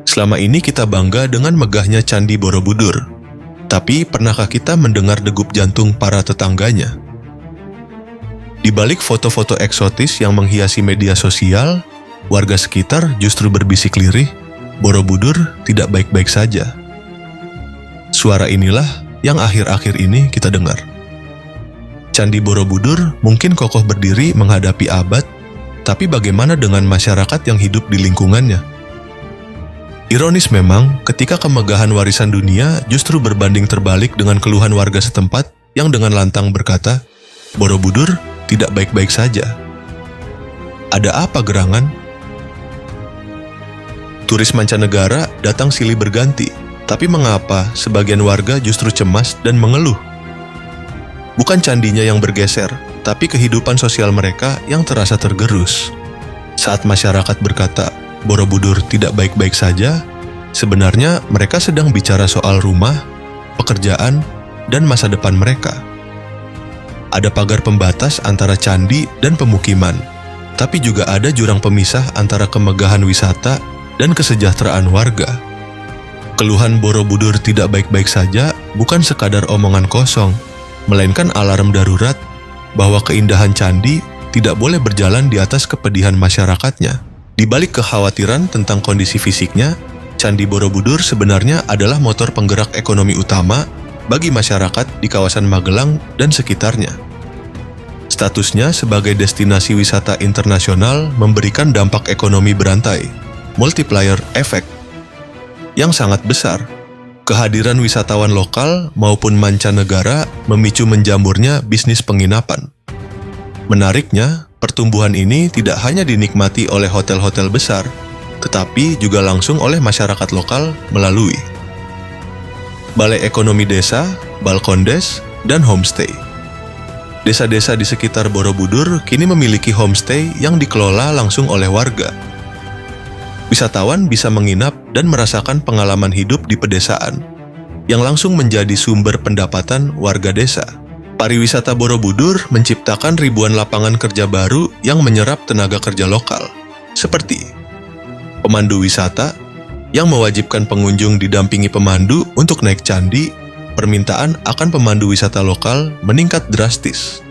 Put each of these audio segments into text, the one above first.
Selama ini kita bangga dengan megahnya Candi Borobudur. Tapi pernahkah kita mendengar degup jantung para tetangganya? Di balik foto-foto eksotis yang menghiasi media sosial, warga sekitar justru berbisik lirih, Borobudur tidak baik-baik saja. Suara inilah yang akhir-akhir ini kita dengar. Candi Borobudur mungkin kokoh berdiri menghadapi abad, tapi bagaimana dengan masyarakat yang hidup di lingkungannya? Ironis memang, ketika kemegahan warisan dunia justru berbanding terbalik dengan keluhan warga setempat yang dengan lantang berkata, Borobudur tidak baik-baik saja. Ada apa gerangan? Turis mancanegara datang silih berganti, tapi mengapa sebagian warga justru cemas dan mengeluh? Bukan candinya yang bergeser, tapi kehidupan sosial mereka yang terasa tergerus. Saat masyarakat berkata, Borobudur tidak baik-baik saja, sebenarnya mereka sedang bicara soal rumah, pekerjaan, dan masa depan mereka. Ada pagar pembatas antara candi dan pemukiman, tapi juga ada jurang pemisah antara kemegahan wisata dan kesejahteraan warga. Keluhan Borobudur tidak baik-baik saja bukan sekadar omongan kosong, melainkan alarm darurat bahwa keindahan candi tidak boleh berjalan di atas kepedihan masyarakatnya. Di balik kekhawatiran tentang kondisi fisiknya, Candi Borobudur sebenarnya adalah motor penggerak ekonomi utama bagi masyarakat di kawasan Magelang dan sekitarnya. Statusnya sebagai destinasi wisata internasional memberikan dampak ekonomi berantai, multiplier effect, yang sangat besar. Kehadiran wisatawan lokal maupun mancanegara memicu menjamurnya bisnis penginapan. Menariknya, pertumbuhan ini tidak hanya dinikmati oleh hotel-hotel besar, tetapi juga langsung oleh masyarakat lokal melalui Balai Ekonomi Desa, Balkondes, dan homestay. Desa-desa di sekitar Borobudur kini memiliki homestay yang dikelola langsung oleh warga. Wisatawan bisa menginap dan merasakan pengalaman hidup di pedesaan, yang langsung menjadi sumber pendapatan warga desa. Pariwisata Borobudur menciptakan ribuan lapangan kerja baru yang menyerap tenaga kerja lokal, seperti pemandu wisata yang mewajibkan pengunjung didampingi pemandu untuk naik candi. Permintaan akan pemandu wisata lokal meningkat drastis.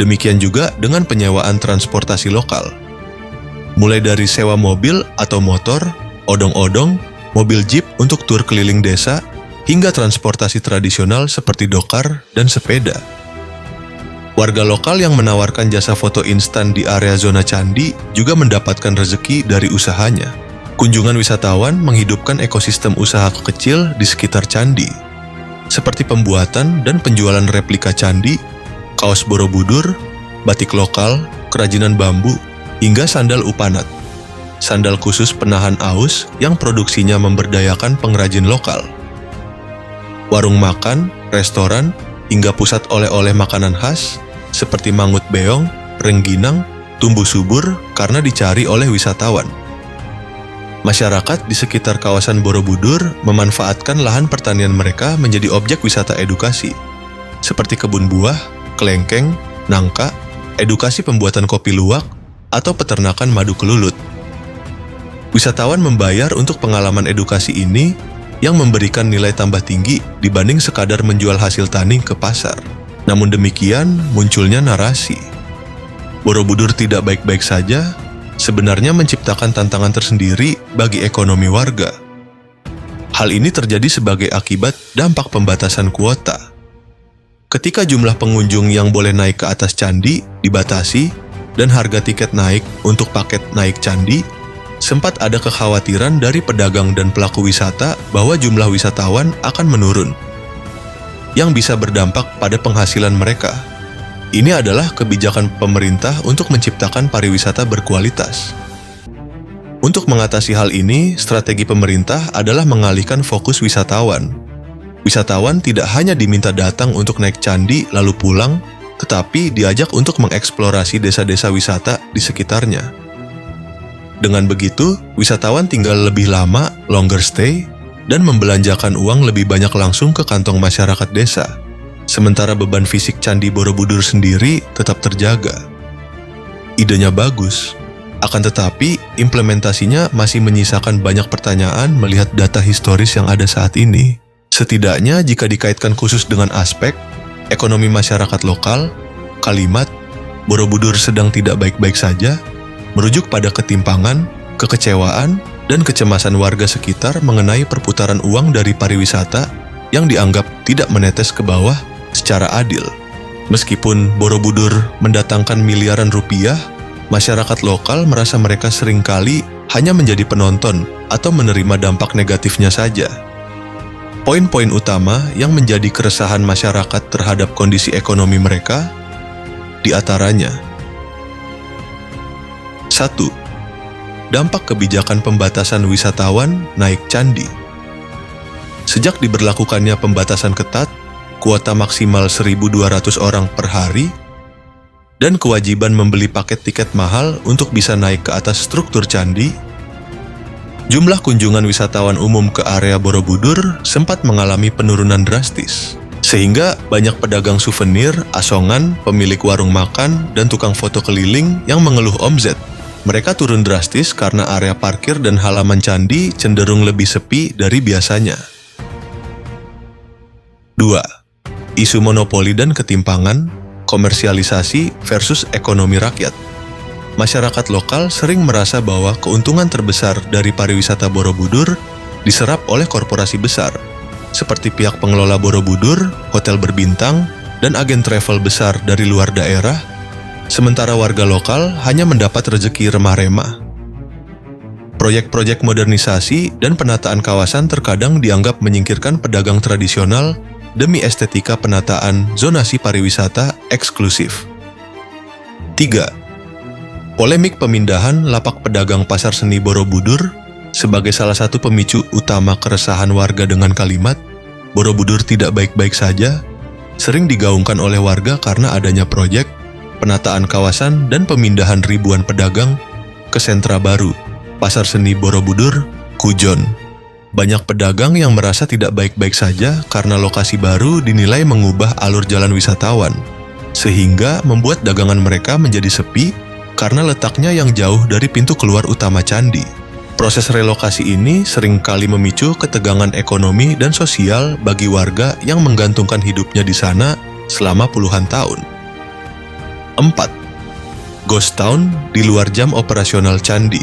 Demikian juga dengan penyewaan transportasi lokal. Mulai dari sewa mobil atau motor, odong-odong, mobil jeep untuk tur keliling desa, hingga transportasi tradisional seperti dokar dan sepeda. Warga lokal yang menawarkan jasa foto instan di area zona candi juga mendapatkan rezeki dari usahanya. Kunjungan wisatawan menghidupkan ekosistem usaha kecil di sekitar candi, seperti pembuatan dan penjualan replika candi, kaos Borobudur, batik lokal, kerajinan bambu, hingga sandal upanat. Sandal khusus penahan aus yang produksinya memberdayakan pengrajin lokal. Warung makan, restoran, hingga pusat oleh-oleh makanan khas seperti mangut beong, rengginang, tumbuh subur karena dicari oleh wisatawan. Masyarakat di sekitar kawasan Borobudur memanfaatkan lahan pertanian mereka menjadi objek wisata edukasi, seperti kebun buah, kelengkeng, nangka, edukasi pembuatan kopi luwak, atau peternakan madu kelulut. Wisatawan membayar untuk pengalaman edukasi ini yang memberikan nilai tambah tinggi dibanding sekadar menjual hasil tani ke pasar. Namun demikian, munculnya narasi Borobudur tidak baik-baik saja sebenarnya menciptakan tantangan tersendiri bagi ekonomi warga. Hal ini terjadi sebagai akibat dampak pembatasan kuota. Ketika jumlah pengunjung yang boleh naik ke atas candi dibatasi dan harga tiket naik untuk paket naik candi, sempat ada kekhawatiran dari pedagang dan pelaku wisata bahwa jumlah wisatawan akan menurun, yang bisa berdampak pada penghasilan mereka. Ini adalah kebijakan pemerintah untuk menciptakan pariwisata berkualitas. Untuk mengatasi hal ini, strategi pemerintah adalah mengalihkan fokus wisatawan. Wisatawan tidak hanya diminta datang untuk naik candi lalu pulang, tetapi diajak untuk mengeksplorasi desa-desa wisata di sekitarnya. Dengan begitu, wisatawan tinggal lebih lama, longer stay, dan membelanjakan uang lebih banyak langsung ke kantong masyarakat desa. Sementara beban fisik Candi Borobudur sendiri tetap terjaga. Idenya bagus, akan tetapi implementasinya masih menyisakan banyak pertanyaan melihat data historis yang ada saat ini. Setidaknya jika dikaitkan khusus dengan aspek ekonomi masyarakat lokal, kalimat Borobudur sedang tidak baik-baik saja merujuk pada ketimpangan, kekecewaan, dan kecemasan warga sekitar mengenai perputaran uang dari pariwisata yang dianggap tidak menetes ke bawah secara adil. Meskipun Borobudur mendatangkan miliaran rupiah, masyarakat lokal merasa mereka seringkali hanya menjadi penonton atau menerima dampak negatifnya saja. Poin-poin utama yang menjadi keresahan masyarakat terhadap kondisi ekonomi mereka, di antaranya 1. Dampak kebijakan pembatasan wisatawan naik candi. Sejak diberlakukannya pembatasan ketat, kuota maksimal 1.200 orang per hari, dan kewajiban membeli paket tiket mahal untuk bisa naik ke atas struktur candi, jumlah kunjungan wisatawan umum ke area Borobudur sempat mengalami penurunan drastis. Sehingga banyak pedagang souvenir, asongan, pemilik warung makan, dan tukang foto keliling yang mengeluh omzet. Mereka turun drastis karena area parkir dan halaman candi cenderung lebih sepi dari biasanya. 2. Isu monopoli dan ketimpangan, komersialisasi versus ekonomi rakyat. Masyarakat lokal sering merasa bahwa keuntungan terbesar dari pariwisata Borobudur diserap oleh korporasi besar, seperti pihak pengelola Borobudur, hotel berbintang, dan agen travel besar dari luar daerah, sementara warga lokal hanya mendapat rezeki remah-remah. Proyek-proyek modernisasi dan penataan kawasan terkadang dianggap menyingkirkan pedagang tradisional demi estetika penataan zonasi pariwisata eksklusif. 3. Polemik pemindahan lapak pedagang pasar seni Borobudur sebagai salah satu pemicu utama keresahan warga dengan kalimat Borobudur tidak baik-baik saja, sering digaungkan oleh warga karena adanya proyek penataan kawasan dan pemindahan ribuan pedagang ke sentra baru, Pasar Seni Borobudur, Kujon. Banyak pedagang yang merasa tidak baik-baik saja karena lokasi baru dinilai mengubah alur jalan wisatawan, sehingga membuat dagangan mereka menjadi sepi karena letaknya yang jauh dari pintu keluar utama candi. Proses relokasi ini seringkali memicu ketegangan ekonomi dan sosial bagi warga yang menggantungkan hidupnya di sana selama puluhan tahun. 4. Ghost Town di luar jam operasional candi.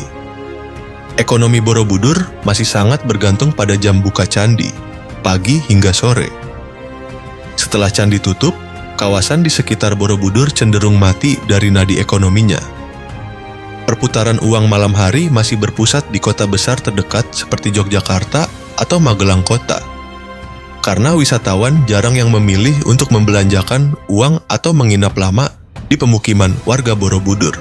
Ekonomi Borobudur masih sangat bergantung pada jam buka candi, pagi hingga sore. Setelah candi tutup, kawasan di sekitar Borobudur cenderung mati dari nadi ekonominya. Perputaran uang malam hari masih berpusat di kota besar terdekat seperti Yogyakarta atau Magelang Kota. Karena wisatawan jarang yang memilih untuk membelanjakan uang atau menginap lama di pemukiman warga Borobudur.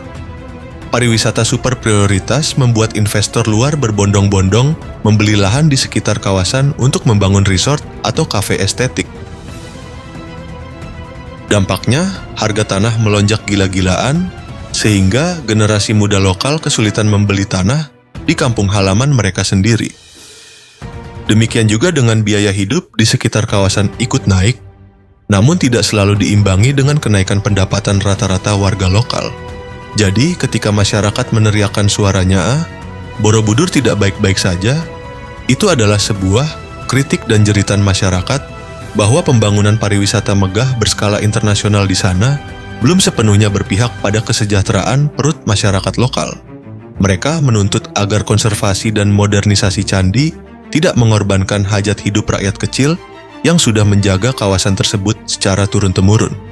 Pariwisata super prioritas membuat investor luar berbondong-bondong membeli lahan di sekitar kawasan untuk membangun resort atau kafe estetik. Dampaknya, harga tanah melonjak gila-gilaan, sehingga generasi muda lokal kesulitan membeli tanah di kampung halaman mereka sendiri. Demikian juga dengan biaya hidup di sekitar kawasan ikut naik, namun tidak selalu diimbangi dengan kenaikan pendapatan rata-rata warga lokal. Jadi, ketika masyarakat meneriakkan suaranya, Borobudur tidak baik-baik saja, itu adalah sebuah kritik dan jeritan masyarakat bahwa pembangunan pariwisata megah berskala internasional di sana belum sepenuhnya berpihak pada kesejahteraan perut masyarakat lokal. Mereka menuntut agar konservasi dan modernisasi candi tidak mengorbankan hajat hidup rakyat kecil yang sudah menjaga kawasan tersebut secara turun-temurun.